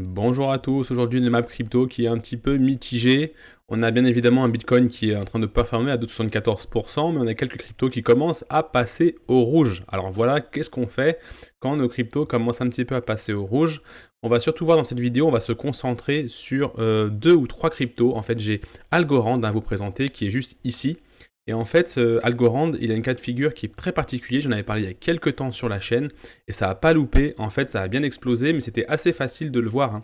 Bonjour à tous, aujourd'hui une map crypto qui est un petit peu mitigée. On a bien évidemment un Bitcoin qui est en train de performer à 2,74%, mais on a quelques cryptos qui commencent à passer au rouge. Alors voilà, qu'est-ce qu'on fait quand nos cryptos commencent un petit peu à passer au rouge? On va surtout voir dans cette vidéo, on va se concentrer sur deux ou trois cryptos. En fait, j'ai Algorand à vous présenter qui est juste ici. Et en fait, Algorand, il a une cas de figure qui est très particulier. J'en avais parlé il y a quelques temps sur la chaîne et ça n'a pas loupé. En fait, ça a bien explosé, mais c'était assez facile de le voir, hein,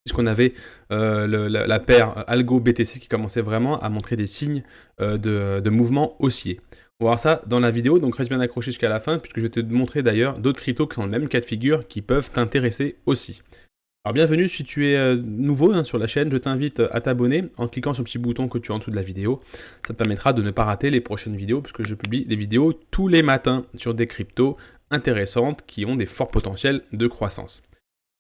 puisqu'on avait la paire Algo BTC qui commençait vraiment à montrer des signes de mouvement haussier. On va voir ça dans la vidéo, donc reste bien accroché jusqu'à la fin, puisque je vais te montrer d'ailleurs d'autres cryptos qui sont dans le même cas de figure qui peuvent t'intéresser aussi. Alors bienvenue si tu es nouveau sur la chaîne, je t'invite à t'abonner en cliquant sur le petit bouton que tu as en dessous de la vidéo. Ça te permettra de ne pas rater les prochaines vidéos puisque je publie des vidéos tous les matins sur des cryptos intéressantes qui ont des forts potentiels de croissance.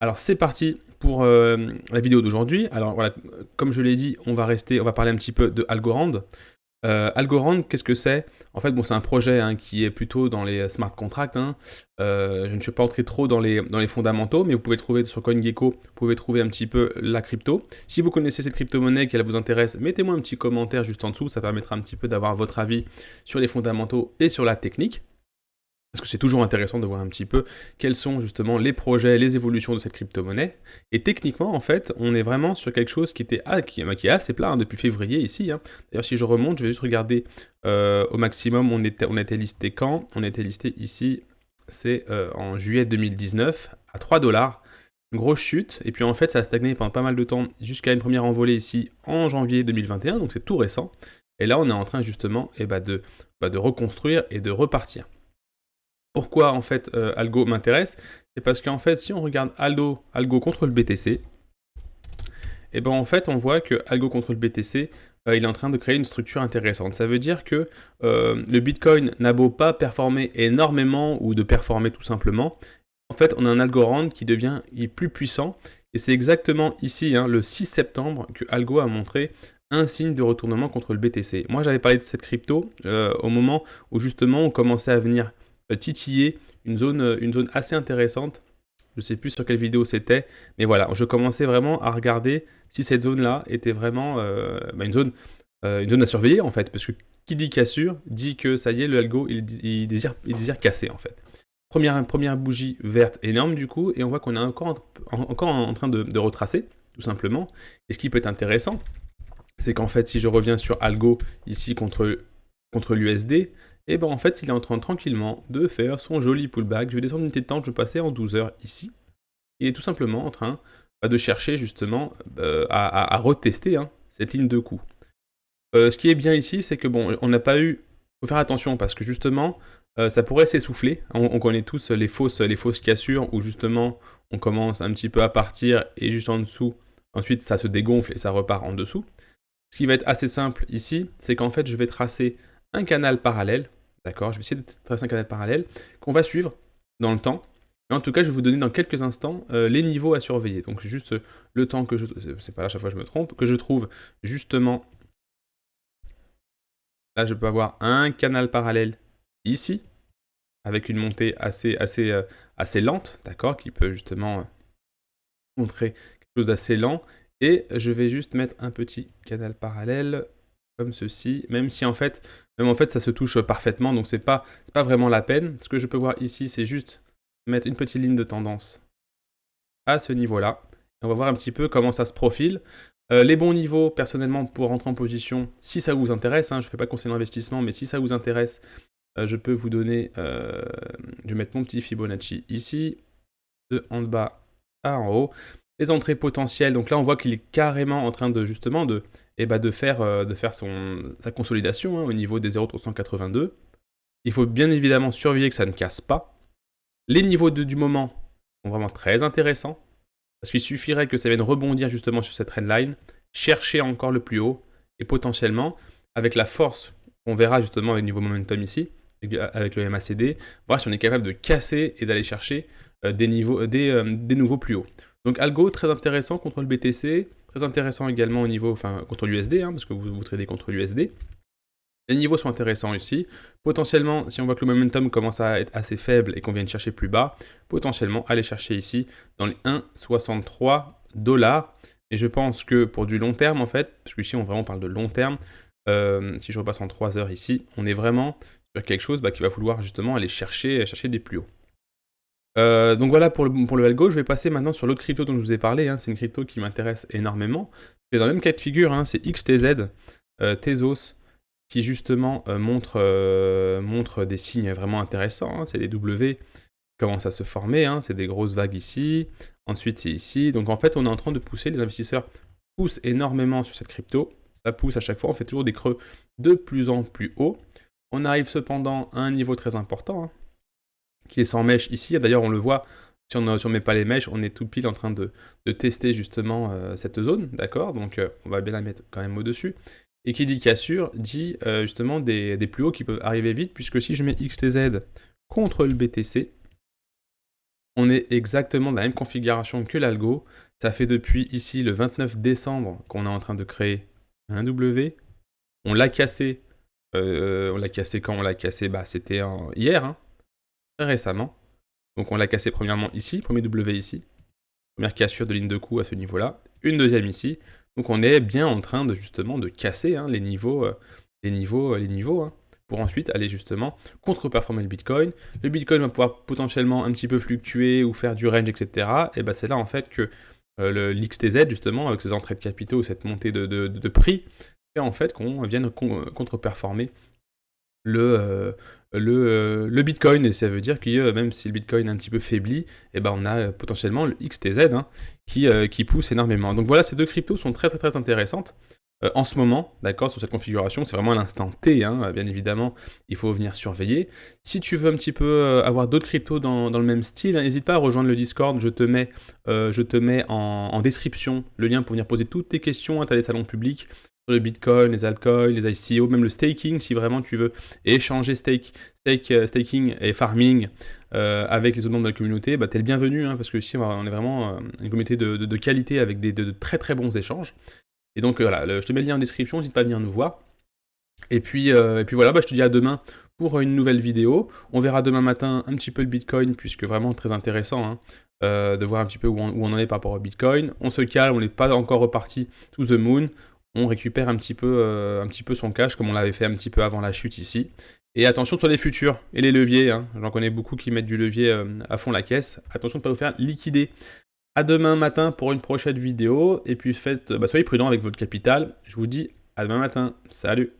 Alors c'est parti pour la vidéo d'aujourd'hui. Alors voilà, comme je l'ai dit, on va parler un petit peu de Algorand. Algorand, qu'est-ce que c'est? En fait, bon, c'est un projet qui est plutôt dans les smart contracts. Je ne suis pas entré trop dans les fondamentaux, mais vous pouvez trouver sur CoinGecko, vous pouvez trouver un petit peu la crypto. Si vous connaissez cette crypto-monnaie, qu'elle vous intéresse, mettez-moi un petit commentaire juste en dessous, ça permettra un petit peu d'avoir votre avis sur les fondamentaux et sur la technique. Parce que c'est toujours intéressant de voir un petit peu quels sont justement les projets, les évolutions de cette crypto-monnaie. Et techniquement, en fait, on est vraiment sur quelque chose qui est assez plat depuis février ici. D'ailleurs, si je remonte, je vais juste regarder au maximum, on était listé quand? On était listé ici, c'est en juillet 2019 à 3 $. Une grosse chute, et puis en fait, ça a stagné pendant pas mal de temps jusqu'à une première envolée ici en janvier 2021, donc c'est tout récent. Et là, on est en train justement de reconstruire et de repartir. Pourquoi en fait Algo m'intéresse? C'est parce qu'en fait si on regarde Algo contre le BTC, et ben en fait on voit que Algo contre le BTC, il est en train de créer une structure intéressante. Ça veut dire que le Bitcoin n'a beau pas performer énormément ou de performer tout simplement, en fait on a un Algorand qui est plus puissant, et c'est exactement ici, le 6 septembre, que Algo a montré un signe de retournement contre le BTC. Moi j'avais parlé de cette crypto au moment où justement on commençait à venir titiller une zone assez intéressante. Je ne sais plus sur quelle vidéo c'était, mais voilà, je commençais vraiment à regarder si cette zone-là était vraiment une zone à surveiller en fait, parce que qui dit cassure dit que ça y est, le algo il désire casser en fait. Première bougie verte énorme du coup, et on voit qu'on est encore en train de retracer, tout simplement. Et ce qui peut être intéressant, c'est qu'en fait, si je reviens sur Algo ici contre l'USD, et ben en fait, il est en train tranquillement de faire son joli pullback. Je vais descendre une unité de temps, je vais passer en 12 heures ici. Il est tout simplement en train de chercher justement à retester cette ligne de coup. Ce qui est bien ici, c'est que bon, on n'a pas eu... Il faut faire attention parce que justement, ça pourrait s'essouffler. On connaît tous les fausses cassures où justement on commence un petit peu à partir et juste en dessous, ensuite ça se dégonfle et ça repart en dessous. Ce qui va être assez simple ici, c'est qu'en fait je vais tracer un canal parallèle, d'accord? Je vais essayer de tracer un canal parallèle qu'on va suivre dans le temps. Mais en tout cas, je vais vous donner dans quelques instants les niveaux à surveiller. Donc juste le temps que c'est pas là, à chaque fois je me trompe, que je trouve justement, là je peux avoir un canal parallèle ici, avec une montée assez lente, d'accord? Qui peut justement montrer quelque chose d'assez lent. Et je vais juste mettre un petit canal parallèle comme ceci, même en fait ça se touche parfaitement, donc c'est pas vraiment la peine. Ce que je peux voir ici, c'est juste mettre une petite ligne de tendance à ce niveau-là. On va voir un petit peu comment ça se profile. Les bons niveaux, personnellement, pour rentrer en position, si ça vous intéresse, je ne fais pas conseil d'investissement, mais si ça vous intéresse, je peux vous donner, je vais mettre mon petit Fibonacci ici, de en bas à en haut. Les entrées potentielles, donc là on voit qu'il est carrément en train de justement de faire sa consolidation au niveau des 0,382. Il faut bien évidemment surveiller que ça ne casse pas. Les niveaux du moment sont vraiment très intéressants, parce qu'il suffirait que ça vienne rebondir justement sur cette trendline, chercher encore le plus haut, et potentiellement, avec la force qu'on verra justement avec le niveau momentum ici, avec le MACD, voir si on est capable de casser et d'aller chercher des nouveaux plus hauts. Donc Algo, très intéressant contre le BTC, très intéressant également au niveau, contre l'USD, parce que vous tradez contre l'USD. Les niveaux sont intéressants ici. Potentiellement, si on voit que le momentum commence à être assez faible et qu'on vient chercher plus bas, potentiellement aller chercher ici dans les 1,63 $. Et je pense que pour du long terme, en fait, parce qu'ici on vraiment parle de long terme, si je repasse en 3 heures ici, on est vraiment sur quelque chose qui va vouloir justement aller chercher des plus hauts. Donc voilà pour le algo. Je vais passer maintenant sur l'autre crypto dont je vous ai parlé, hein. C'est une crypto qui m'intéresse énormément. C'est dans le même cas de figure, hein, c'est XTZ, Tezos, qui justement montre des signes vraiment intéressants, hein. C'est des W qui commencent à se former, hein. C'est des grosses vagues ici, ensuite c'est ici. Donc en fait, on est en train de pousser, les investisseurs poussent énormément sur cette crypto. Ça pousse à chaque fois, on fait toujours des creux de plus en plus haut. On arrive cependant à un niveau très important, hein, qui est sans mèche ici. D'ailleurs, on le voit, si on ne met pas les mèches, on est tout pile en train de tester justement cette zone, d'accord? Donc on va bien la mettre quand même au-dessus. Et qui dit cassure, dit justement des plus hauts qui peuvent arriver vite, puisque si je mets XTZ contre le BTC, on est exactement dans la même configuration que l'algo. Ça fait depuis ici le 29 décembre qu'on est en train de créer un W. On l'a cassé. On l'a cassé quand on l'a cassé? C'était hier, hein, très récemment. Donc on l'a cassé premièrement ici, premier W ici. Première cassure de ligne de coup à ce niveau-là. Une deuxième ici. Donc on est bien en train de justement de casser, hein, les niveaux, hein, pour ensuite aller justement contre-performer le Bitcoin. Le Bitcoin va pouvoir potentiellement un petit peu fluctuer ou faire du range, etc. Et c'est là en fait que l'XTZ justement, avec ses entrées de capitaux, cette montée de prix, fait en fait qu'on vienne contre-performer le Bitcoin, et ça veut dire que même si le Bitcoin est un petit peu faibli, on a potentiellement le XTZ, hein, qui pousse énormément. Donc voilà, ces deux cryptos sont très très très intéressantes en ce moment, d'accord, sur cette configuration. C'est vraiment à l'instant T, hein, bien évidemment, il faut venir surveiller. Si tu veux un petit peu avoir d'autres cryptos dans le même style, hein, n'hésite pas à rejoindre le Discord, je te mets en description le lien pour venir poser toutes tes questions, hein, tu as les salons publics, sur le Bitcoin, les altcoins, les ICO, même le staking, si vraiment tu veux échanger staking et farming avec les autres membres de la communauté, t'es le bienvenu, hein, parce que ici on est vraiment une communauté de qualité avec de très très bons échanges. Et donc voilà, je te mets le lien en description, n'hésite pas à venir nous voir. Et puis voilà, je te dis à demain pour une nouvelle vidéo. On verra demain matin un petit peu le Bitcoin, puisque vraiment très intéressant, hein, de voir un petit peu où on en est par rapport au Bitcoin. On se calme, on n'est pas encore reparti to the moon. On récupère un petit peu son cash, comme on l'avait fait un petit peu avant la chute ici. Et attention sur les futurs et les leviers, hein. J'en connais beaucoup qui mettent du levier à fond la caisse. Attention de ne pas vous faire liquider. À demain matin pour une prochaine vidéo. Et puis soyez prudents avec votre capital. Je vous dis à demain matin. Salut!